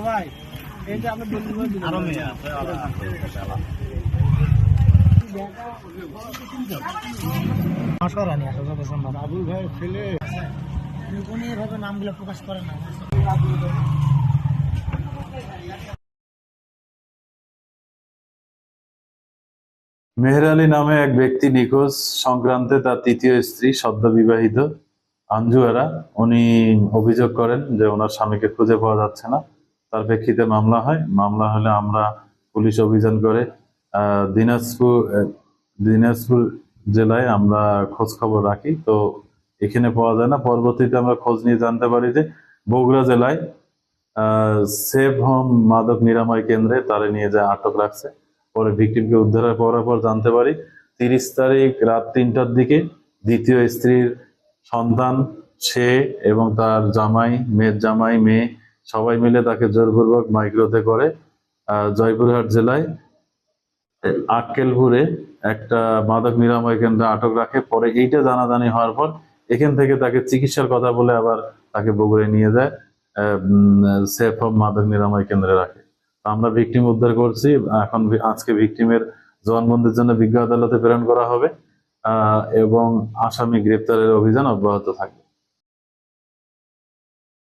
ভাই এই যে আমরা আরো মেয়ে আছে রানী আসা যত সম্ভব আবুল ভাই ছেলে উনি এভাবে নামগুলো প্রকাশ করে না। মেহের আলী নামে এক ব্যক্তি নিখোঁজ সংক্রান্তে তার তৃতীয় স্ত্রী সদ্য বিবাহিত আঞ্জুয়ারা উনি অভিযোগ করেন যে ওনার স্বামীকে খুঁজে পাওয়া যাচ্ছে না। তার প্রেক্ষিতে মামলা হয়। মামলা হলে আমরা পুলিশ অভিযান করে দিনাজপুর জেলায় আমরা খোঁজ খবর রাখি, তো এখানে পাওয়া যায় না। পরবর্তীতে আমরা খোঁজ নিয়ে জানতে পারি যে বগুড়া জেলায় সেভ হোম মাদক নিরাময় কেন্দ্রে তারে নিয়ে যায় আটক রাখছে। পরে ভিকটিমকে উদ্ধার করার পর জানতে পারি 30 তারিখ রাত 3টার দিকে দ্বিতীয় স্ত্রীর সন্তান সে এবং তার জামাই, মেয়ে সবাই মিলে তাকে জোরপূর্বক মাইক্রোতে করে জয়পুরহাট জেলায় আক্কেলপুরে একটা মাদক নিরাময় কেন্দ্রে আটক রাখে। পরে এইটা জানাজানি হওয়ার পর এখান থেকে তাকে চিকিৎসার কথা বলে আবার তাকে বগুড়ায় নিয়ে যায় সেফ হোম মাদক নিরাময় কেন্দ্রে রাখে। আমরা ভিকটিম উদ্ধার করছি। এখন আজকে ভিকটিমের জবানবন্দির জন্য বিজ্ঞ আদালতে প্রেরণ করা হবে এবং আসামি গ্রেপ্তারের অভিযান অব্যাহত থাকবে।